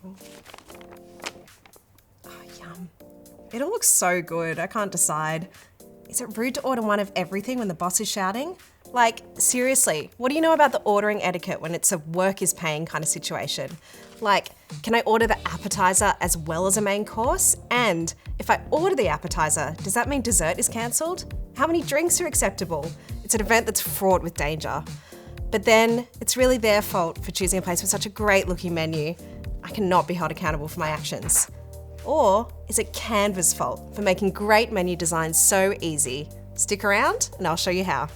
Oh, yum. It all looks so good, I can't decide. Is it rude to order one of everything when the boss is shouting? Like, seriously, what do you know about the ordering etiquette when it's a work is paying kind of situation? Like, can I order the appetizer as well as a main course? And if I order the appetizer, does that mean dessert is cancelled? How many drinks are acceptable? It's an event that's fraught with danger. But then, it's really their fault for choosing a place with such a great looking menu. I cannot be held accountable for my actions. Or is it Canva's fault for making great menu designs so easy? Stick around and I'll show you how.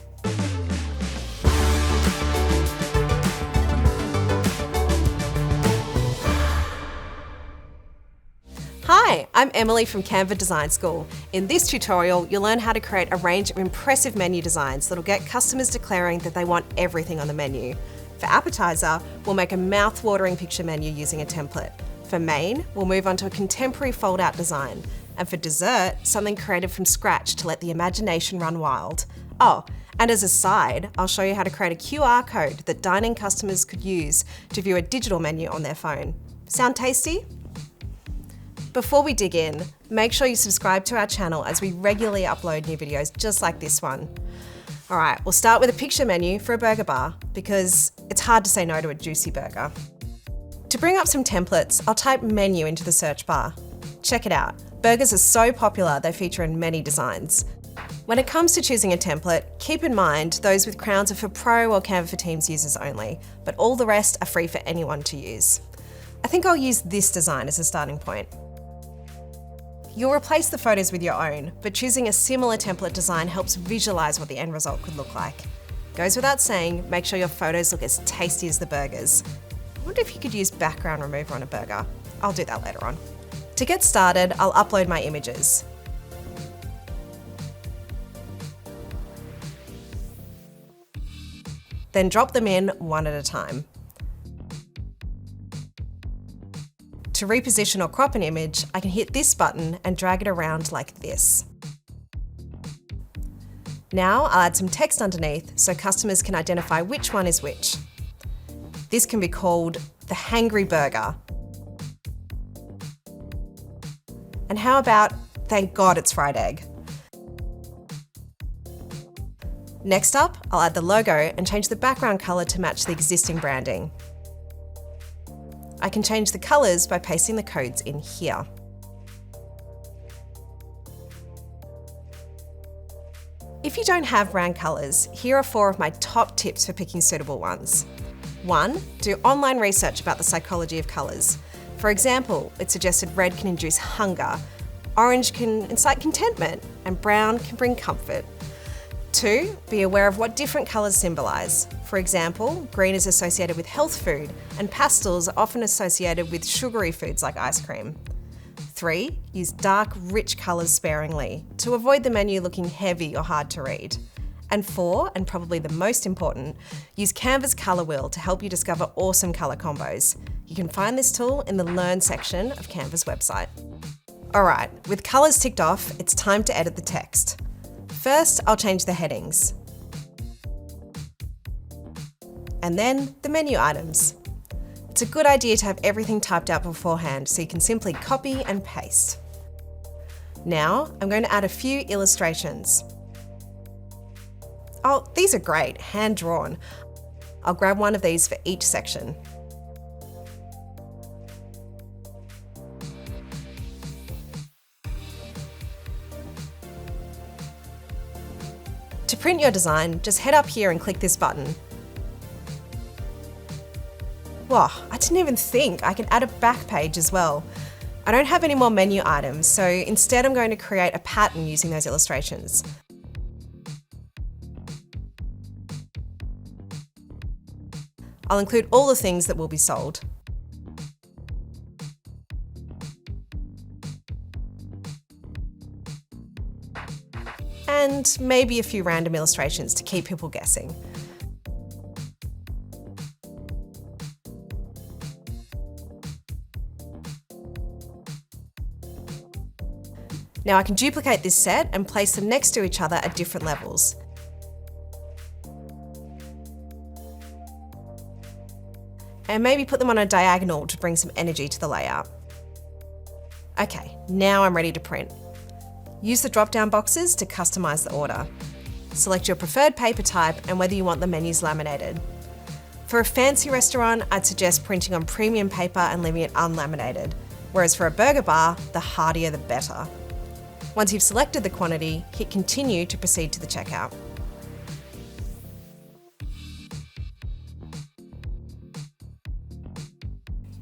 Hi, I'm Emily from Canva Design School. In this tutorial, you'll learn how to create a range of impressive menu designs that'll get customers declaring that they want everything on the menu. For appetizer, we'll make a mouth-watering picture menu using a template. For main, we'll move on to a contemporary fold-out design. And for dessert, something created from scratch to let the imagination run wild. Oh, and as a side, I'll show you how to create a QR code that dining customers could use to view a digital menu on their phone. Sound tasty? Before we dig in, make sure you subscribe to our channel as we regularly upload new videos just like this one. All right, we'll start with a picture menu for a burger bar because it's hard to say no to a juicy burger. To bring up some templates, I'll type menu into the search bar. Check it out. Burgers are so popular, they feature in many designs. When it comes to choosing a template, keep in mind those with crowns are for Pro or Canva for Teams users only, but all the rest are free for anyone to use. I think I'll use this design as a starting point. You'll replace the photos with your own, but choosing a similar template design helps visualize what the end result could look like. Goes without saying, make sure your photos look as tasty as the burgers. I wonder if you could use background remover on a burger. I'll do that later on. To get started, I'll upload my images. Then drop them in one at a time. To reposition or crop an image, I can hit this button and drag it around like this. Now I'll add some text underneath so customers can identify which one is which. This can be called the Hangry Burger. And how about, thank God it's fried egg? Next up, I'll add the logo and change the background colour to match the existing branding. I can change the colours by pasting the codes in here. If you don't have brand colours, here are 4 of my top tips for picking suitable ones. 1. Do online research about the psychology of colours. For example, it suggested red can induce hunger, orange can incite contentment, and brown can bring comfort. 2. Be aware of what different colours symbolise. For example, green is associated with health food, and pastels are often associated with sugary foods like ice cream. 3. Use dark, rich colours sparingly to avoid the menu looking heavy or hard to read. And 4, and probably the most important, use Canva's colour wheel to help you discover awesome colour combos. You can find this tool in the Learn section of Canva's website. Alright, with colours ticked off, it's time to edit the text. First, I'll change the headings. And then the menu items. It's a good idea to have everything typed out beforehand so you can simply copy and paste. Now, I'm going to add a few illustrations. Oh, these are great, hand-drawn. I'll grab one of these for each section. To print your design, just head up here and click this button. Wow, I didn't even think I can add a back page as well. I don't have any more menu items, so instead I'm going to create a pattern using those illustrations. I'll include all the things that will be sold. And maybe a few random illustrations to keep people guessing. Now I can duplicate this set and place them next to each other at different levels. and maybe put them on a diagonal to bring some energy to the layout. Okay, now I'm ready to print. Use the drop-down boxes to customize the order. Select your preferred paper type and whether you want the menus laminated. For a fancy restaurant, I'd suggest printing on premium paper and leaving it unlaminated, whereas for a burger bar, the hardier the better. Once you've selected the quantity, hit continue to proceed to the checkout.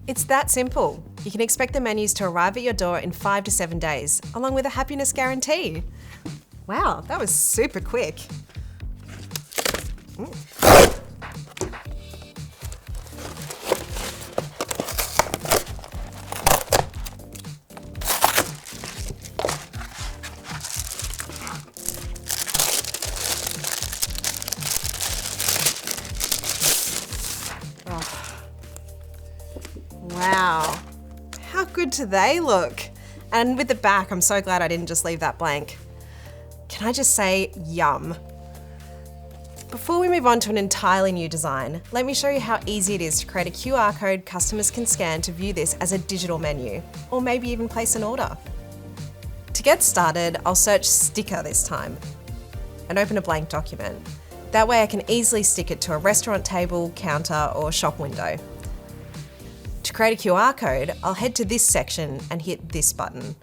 It's that simple. You can expect the menus to arrive at your door in 5 to 7 days, along with a happiness guarantee. Wow, that was super quick. Wow, how good do they look? And with the back, I'm so glad I didn't just leave that blank. Can I just say yum? Before we move on to an entirely new design, let me show you how easy it is to create a QR code customers can scan to view this as a digital menu, or maybe even place an order. To get started, I'll search sticker this time and open a blank document. That way I can easily stick it to a restaurant table, counter, or shop window. To create a QR code, I'll head to this section and hit this button.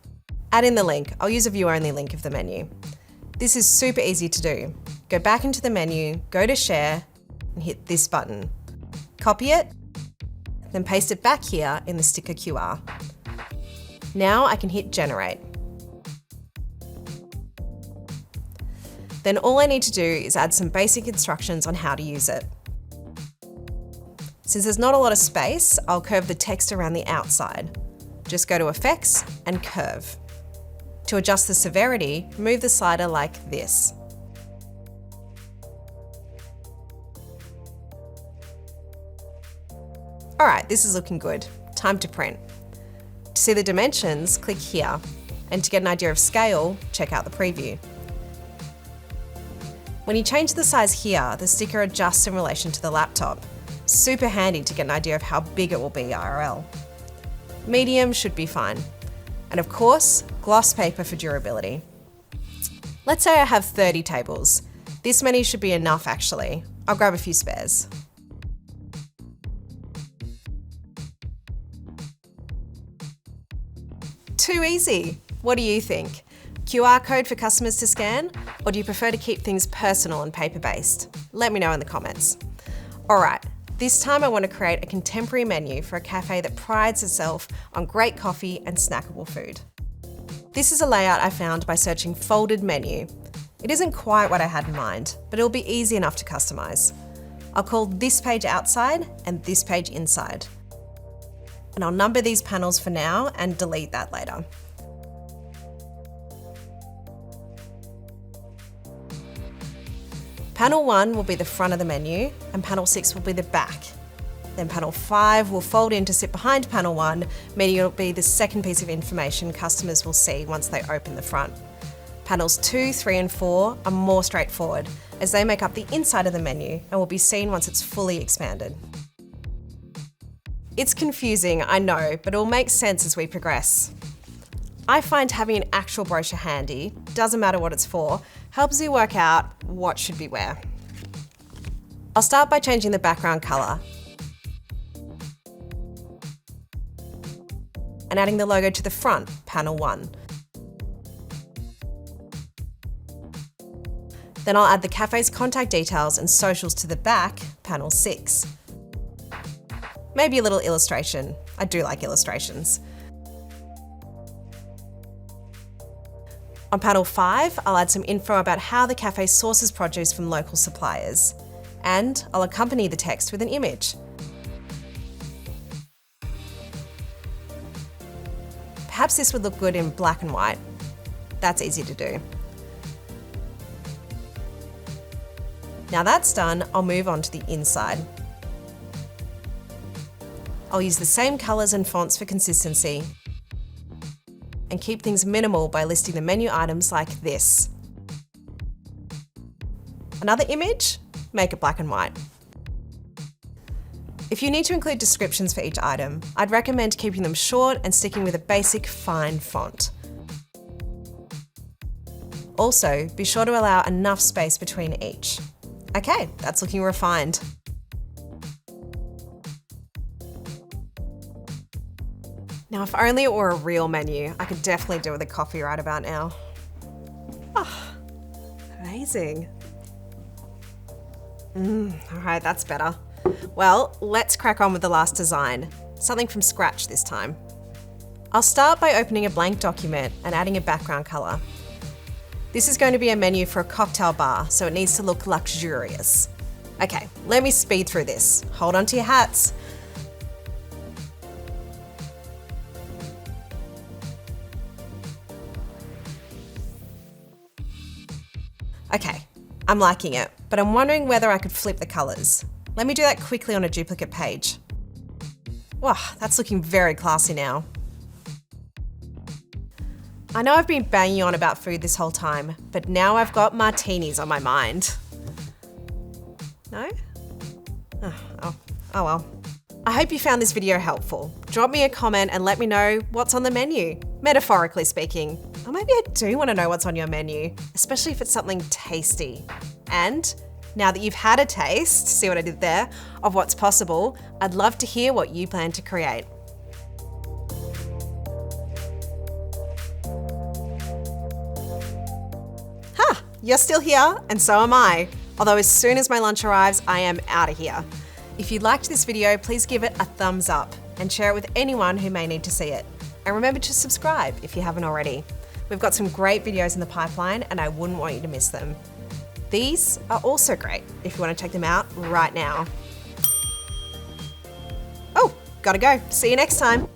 Add in the link. I'll use a view-only link of the menu. This is super easy to do. Go back into the menu, go to share, and hit this button. Copy it, then paste it back here in the sticker QR. Now I can hit generate. Then all I need to do is add some basic instructions on how to use it. Since there's not a lot of space, I'll curve the text around the outside. Just go to Effects and Curve. To adjust the severity, move the slider like this. Alright, this is looking good. Time to print. To see the dimensions, click here. And to get an idea of scale, check out the preview. When you change the size here, the sticker adjusts in relation to the laptop. Super handy to get an idea of how big it will be IRL. Medium should be fine. And of course, gloss paper for durability. Let's say I have 30 tables. This many should be enough actually. I'll grab a few spares. Too easy. What do you think? QR code for customers to scan? Or do you prefer to keep things personal and paper-based? Let me know in the comments. All right. This time I want to create a contemporary menu for a cafe that prides itself on great coffee and snackable food. This is a layout I found by searching folded menu. It isn't quite what I had in mind, but it'll be easy enough to customize. I'll call this page outside and this page inside. And I'll number these panels for now and delete that later. Panel 1 will be the front of the menu and panel 6 will be the back. Then panel 5 will fold in to sit behind panel 1, meaning it'll be the second piece of information customers will see once they open the front. Panels 2, 3 and 4 are more straightforward as they make up the inside of the menu and will be seen once it's fully expanded. It's confusing, I know, but it'll make sense as we progress. I find having an actual brochure handy, doesn't matter what it's for, helps you work out what should be where. I'll start by changing the background colour and adding the logo to the front, panel 1. Then I'll add the cafe's contact details and socials to the back, panel 6. Maybe a little illustration. I do like illustrations. On panel 5, I'll add some info about how the cafe sources produce from local suppliers. And I'll accompany the text with an image. Perhaps this would look good in black and white. That's easy to do. Now that's done, I'll move on to the inside. I'll use the same colours and fonts for consistency and keep things minimal by listing the menu items like this. Another image? Make it black and white. If you need to include descriptions for each item, I'd recommend keeping them short and sticking with a basic fine font. Also, be sure to allow enough space between each. Okay, that's looking refined. Now, if only it were a real menu, I could definitely do with a coffee right about now. Oh, amazing. All right, that's better. Well, let's crack on with the last design, something from scratch this time. I'll start by opening a blank document and adding a background color. This is going to be a menu for a cocktail bar, so it needs to look luxurious. Okay, let me speed through this. Hold on to your hats. Okay, I'm liking it, but I'm wondering whether I could flip the colors. Let me do that quickly on a duplicate page. Wow, that's looking very classy now. I know I've been banging on about food this whole time, but now I've got martinis on my mind. No? Oh well. I hope you found this video helpful. Drop me a comment and let me know what's on the menu, metaphorically speaking. Or maybe I do want to know what's on your menu, especially if it's something tasty. And now that you've had a taste, see what I did there, of what's possible, I'd love to hear what you plan to create. You're still here, and so am I. Although as soon as my lunch arrives, I am out of here. If you liked this video, please give it a thumbs up and share it with anyone who may need to see it. And remember to subscribe if you haven't already. We've got some great videos in the pipeline and I wouldn't want you to miss them. These are also great if you want to check them out right now. Oh, gotta go. See you next time.